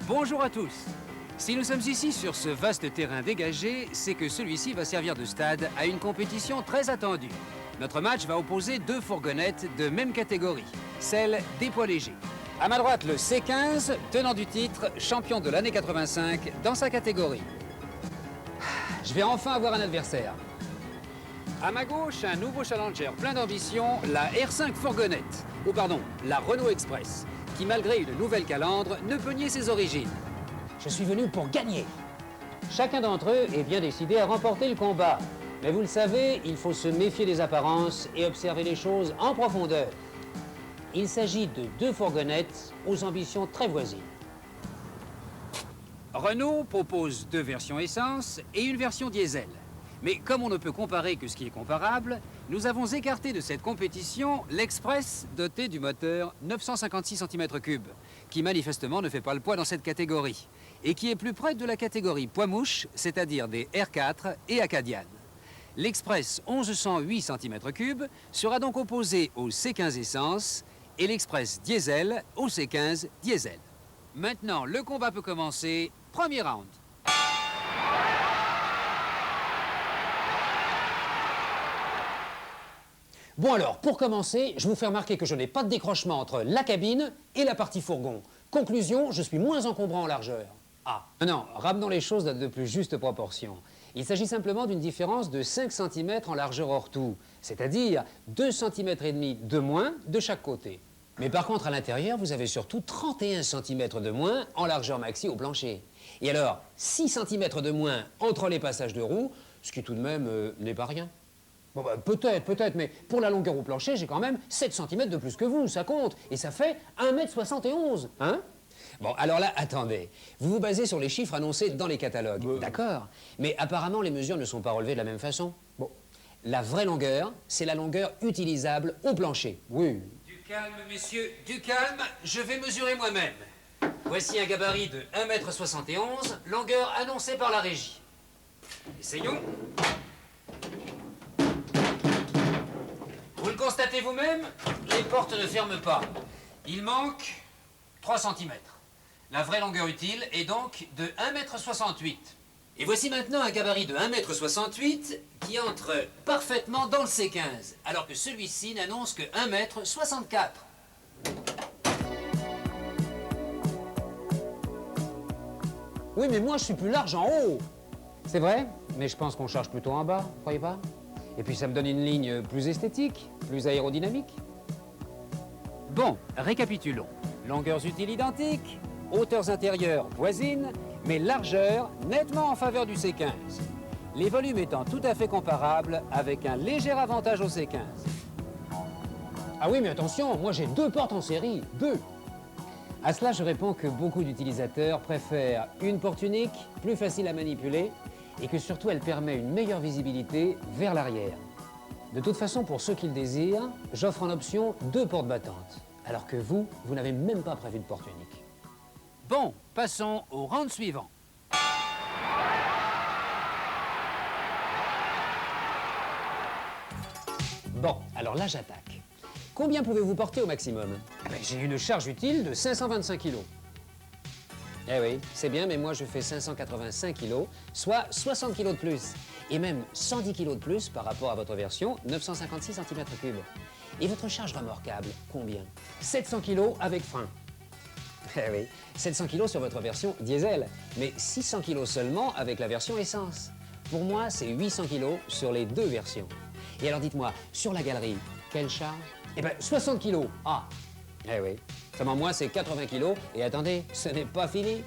Bonjour à tous. Si nous sommes ici sur ce vaste terrain dégagé, c'est que celui-ci va servir de stade à une compétition très attendue. Notre match va opposer deux fourgonnettes de même catégorie, celle des poids légers. À ma droite, le C15, tenant du titre, champion de l'année 85 dans sa catégorie. Je vais enfin avoir un adversaire. À ma gauche, un nouveau challenger plein d'ambition, la R5 fourgonnette, ou pardon, la Renault Express, qui malgré une nouvelle calandre ne peut nier ses origines. Je suis venu pour gagner. Chacun d'entre eux est bien décidé à remporter le combat. Mais vous le savez, il faut se méfier des apparences et observer les choses en profondeur. Il s'agit de deux fourgonnettes aux ambitions très voisines. Renault propose deux versions essence et une version diesel. Mais comme on ne peut comparer que ce qui est comparable, nous avons écarté de cette compétition l'Express doté du moteur 956 cm3, qui manifestement ne fait pas le poids dans cette catégorie, et qui est plus près de la catégorie poids-mouche, c'est-à-dire des R4 et Acadian. L'Express 1108 cm3 sera donc opposé au C15 essence et l'Express diesel au C15 diesel. Maintenant, le combat peut commencer. Premier round. Bon alors, pour commencer, je vous fais remarquer que je n'ai pas de décrochement entre la cabine et la partie fourgon. Conclusion, je suis moins encombrant en largeur. Ah, non, ramenons les choses dans de plus justes proportions. Il s'agit simplement d'une différence de 5 cm en largeur hors tout, c'est-à-dire 2,5 cm de moins de chaque côté. Mais par contre, à l'intérieur, vous avez surtout 31 cm de moins en largeur maxi au plancher. Et alors, 6 cm de moins entre les passages de roues, ce qui tout de même n'est pas rien. Bon, bah, peut-être, mais pour la longueur au plancher, j'ai quand même 7 cm de plus que vous, ça compte. Et ça fait 1,71 m, hein? Bon, alors là, attendez. Vous vous basez sur les chiffres annoncés dans les catalogues, d'accord? Mais apparemment, les mesures ne sont pas relevées de la même façon. Bon, la vraie longueur, c'est la longueur utilisable au plancher. Oui. Du calme, messieurs, du calme. Je vais mesurer moi-même. Voici un gabarit de 1,71 m, longueur annoncée par la régie. Essayons. Vous le constatez vous-même, les portes ne ferment pas. Il manque 3 cm. La vraie longueur utile est donc de 1,68 m. Et voici maintenant un gabarit de 1,68 m qui entre parfaitement dans le C15, alors que celui-ci n'annonce que 1,64 m. Oui, mais moi je suis plus large en haut. C'est vrai, mais je pense qu'on charge plutôt en bas, croyez pas? Et puis ça me donne une ligne plus esthétique, plus aérodynamique. Bon, récapitulons. Longueurs utiles identiques, hauteurs intérieures voisines, mais largeur nettement en faveur du C15. Les volumes étant tout à fait comparables avec un léger avantage au C15. Ah oui, mais attention, moi j'ai deux portes en série, deux. À cela, je réponds que beaucoup d'utilisateurs préfèrent une porte unique, plus facile à manipuler, et que surtout elle permet une meilleure visibilité vers l'arrière. De toute façon, pour ceux qui le désirent, j'offre en option deux portes battantes, alors que vous n'avez même pas prévu de porte unique. Bon, passons au round suivant. Bon, alors là j'attaque. Combien pouvez-vous porter au maximum? J'ai une charge utile de 525 kg. Eh oui, c'est bien, mais moi je fais 585 kg, soit 60 kg de plus. Et même 110 kg de plus par rapport à votre version 956 cm3. Et votre charge remorquable, combien? 700 kg avec frein. Eh oui, 700 kg sur votre version diesel, mais 600 kg seulement avec la version essence. Pour moi, c'est 800 kg sur les deux versions. Et alors dites-moi, sur la galerie, quelle charge? Eh bien, 60 kg. Ah, eh oui. Seulement moi, c'est 80 kg. Et attendez, ce n'est pas fini.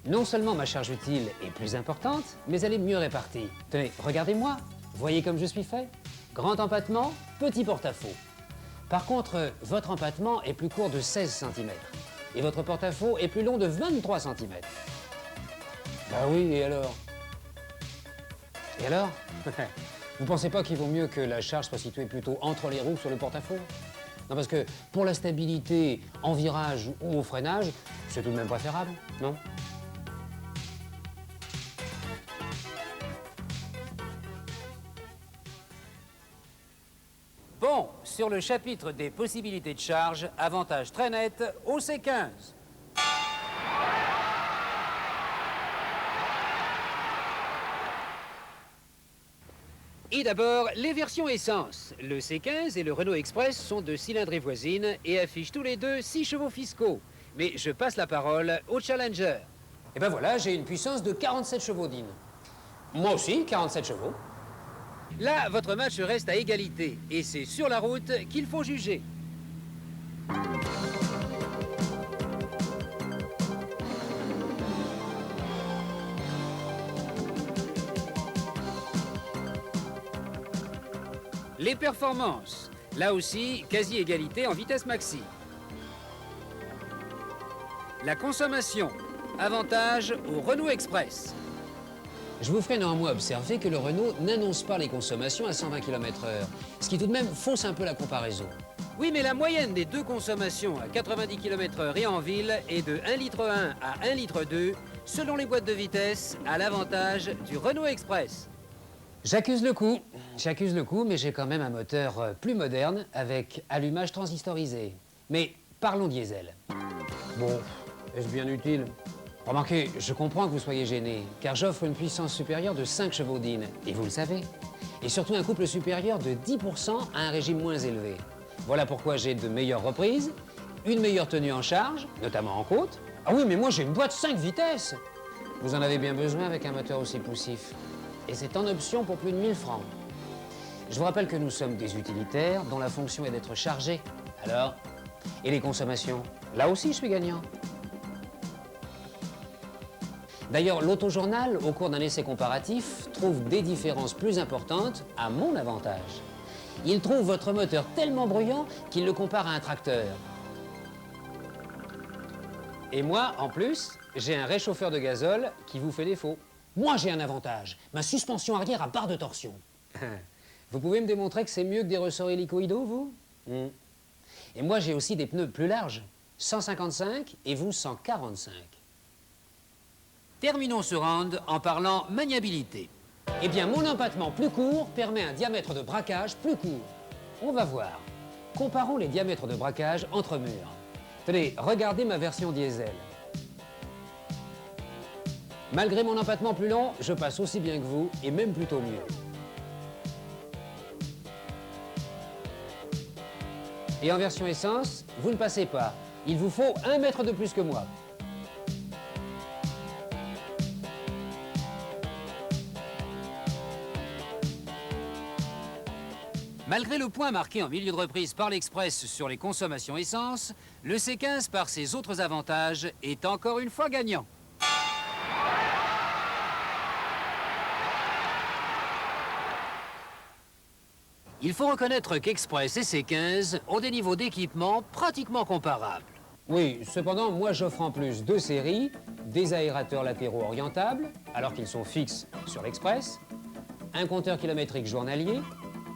Non seulement ma charge utile est plus importante, mais elle est mieux répartie. Tenez, regardez-moi. Voyez comme je suis fait? Grand empattement, petit porte-à-faux. Par contre, votre empattement est plus court de 16 cm. Et votre porte-à-faux est plus long de 23 cm. Bah oui, et alors? Et alors? Vous pensez pas qu'il vaut mieux que la charge soit située plutôt entre les roues sur le porte-à-faux? Non, parce que pour la stabilité en virage ou au freinage, c'est tout de même préférable, non? Bon, sur le chapitre des possibilités de charge, avantage très net au C15. Et d'abord, les versions essence. Le C15 et le Renault Express sont de cylindrée voisine et affichent tous les deux 6 chevaux fiscaux. Mais je passe la parole au Challenger. Et ben voilà, j'ai une puissance de 47 chevaux d'In. Moi aussi, 47 chevaux. Là, votre match reste à égalité. Et c'est sur la route qu'il faut juger. Les performances. Là aussi, quasi-égalité en vitesse maxi. La consommation. Avantage au Renault Express. Je vous ferai néanmoins observer que le Renault n'annonce pas les consommations à 120 km/h, ce qui tout de même fausse un peu la comparaison. Oui, mais la moyenne des deux consommations à 90 km/h et en ville est de 1,1 litre à 1,2 litre, selon les boîtes de vitesse, à l'avantage du Renault Express. J'accuse le coup, mais j'ai quand même un moteur plus moderne avec allumage transistorisé. Mais parlons diesel. Bon, est-ce bien utile? Remarquez, je comprends que vous soyez gêné, car j'offre une puissance supérieure de 5 chevaux d'In, et vous le savez. Et surtout un couple supérieur de 10% à un régime moins élevé. Voilà pourquoi j'ai de meilleures reprises, une meilleure tenue en charge, notamment en côte. Ah oui, mais moi j'ai une boîte 5 vitesses. Vous en avez bien besoin avec un moteur aussi poussif. Et c'est en option pour plus de 1000 francs. Je vous rappelle que nous sommes des utilitaires dont la fonction est d'être chargés. Alors, et les consommations? Là aussi, je suis gagnant. D'ailleurs, l'Autojournal, au cours d'un essai comparatif, trouve des différences plus importantes à mon avantage. Il trouve votre moteur tellement bruyant qu'il le compare à un tracteur. Et moi, en plus, j'ai un réchauffeur de gazole qui vous fait défaut. Moi, j'ai un avantage. Ma suspension arrière à barre de torsion. Vous pouvez me démontrer que c'est mieux que des ressorts hélicoïdaux, vous? Et moi, j'ai aussi des pneus plus larges. 155 et vous, 145. Terminons ce round en parlant maniabilité. Eh bien, mon empattement plus court permet un diamètre de braquage plus court. On va voir. Comparons les diamètres de braquage entre murs. Tenez, regardez ma version diesel. Malgré mon empattement plus long, je passe aussi bien que vous, et même plutôt mieux. Et en version essence, vous ne passez pas. Il vous faut 1 mètre de plus que moi. Malgré le point marqué en milieu de reprise par l'Express sur les consommations essence, le C15, par ses autres avantages, est encore une fois gagnant. Il faut reconnaître qu'Express et C15 ont des niveaux d'équipement pratiquement comparables. Oui, cependant, moi j'offre en plus 2 séries, des aérateurs latéraux orientables, alors qu'ils sont fixes sur l'Express, un compteur kilométrique journalier,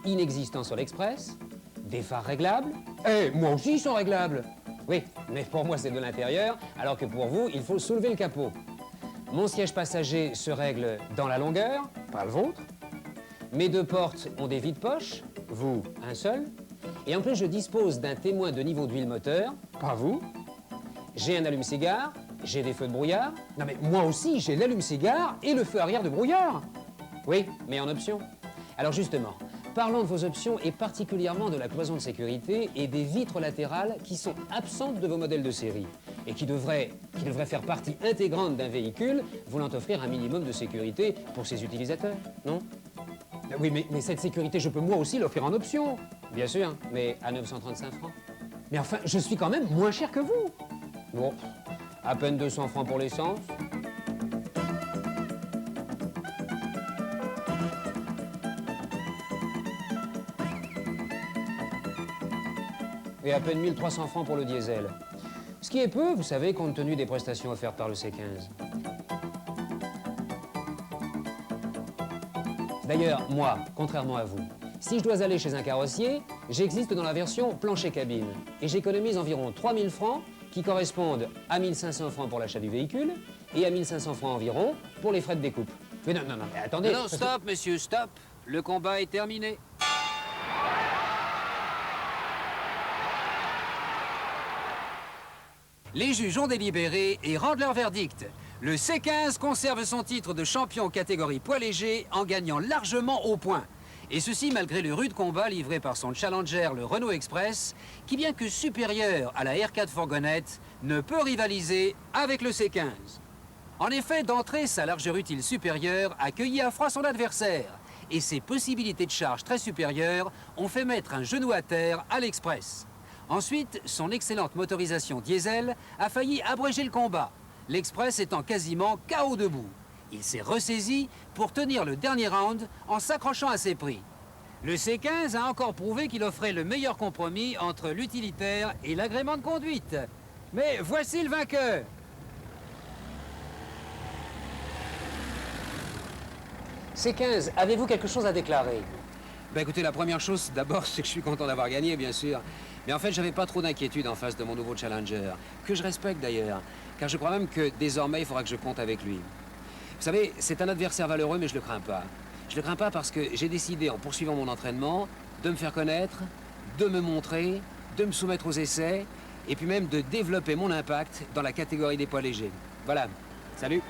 inexistant sur l'Express, des phares réglables. Eh, moi aussi ils sont réglables. Oui, mais pour moi c'est de l'intérieur, alors que pour vous, il faut soulever le capot. Mon siège passager se règle dans la longueur, pas le vôtre. Mes 2 portes ont des vides-poches, vous, un seul. Et en plus, je dispose d'un témoin de niveau d'huile moteur, pas vous. J'ai un allume-cigare, j'ai des feux de brouillard. Non mais moi aussi, j'ai l'allume-cigare et le feu arrière de brouillard. Oui, mais en option. Alors justement, parlons de vos options et particulièrement de la cloison de sécurité et des vitres latérales qui sont absentes de vos modèles de série et qui devraient faire partie intégrante d'un véhicule voulant offrir un minimum de sécurité pour ses utilisateurs, non? Oui, mais cette sécurité, je peux moi aussi l'offrir en option. Bien sûr, mais à 935 francs. Mais enfin, je suis quand même moins cher que vous. Bon, à peine 200 francs pour l'essence. Et à peine 1300 francs pour le diesel. Ce qui est peu, vous savez, compte tenu des prestations offertes par le C15. D'ailleurs, moi, contrairement à vous, si je dois aller chez un carrossier, j'existe dans la version plancher-cabine. Et j'économise environ 3000 francs qui correspondent à 1500 francs pour l'achat du véhicule et à 1500 francs environ pour les frais de découpe. Mais non, mais attendez... Non, stop, messieurs, stop. Le combat est terminé. Les juges ont délibéré et rendent leur verdict. Le C15 conserve son titre de champion catégorie poids léger en gagnant largement au point. Et ceci malgré le rude combat livré par son challenger, le Renault Express, qui bien que supérieur à la R4 fourgonnette, ne peut rivaliser avec le C15. En effet, d'entrée, sa largeur utile supérieure a cueilli à froid son adversaire, et ses possibilités de charge très supérieures ont fait mettre un genou à terre à l'Express. Ensuite, son excellente motorisation diesel a failli abréger le combat, l'Express étant quasiment KO debout. Il s'est ressaisi pour tenir le dernier round en s'accrochant à ses prix. Le C15 a encore prouvé qu'il offrait le meilleur compromis entre l'utilitaire et l'agrément de conduite. Mais voici le vainqueur. C15, avez-vous quelque chose à déclarer? Ben écoutez, la première chose, d'abord, c'est que je suis content d'avoir gagné, bien sûr. Mais en fait, j'avais pas trop d'inquiétude en face de mon nouveau challenger, que je respecte d'ailleurs, car je crois même que désormais, il faudra que je compte avec lui. Vous savez, c'est un adversaire valeureux, mais je le crains pas. Je le crains pas parce que j'ai décidé, en poursuivant mon entraînement, de me faire connaître, de me montrer, de me soumettre aux essais, et puis même de développer mon impact dans la catégorie des poids légers. Voilà. Salut!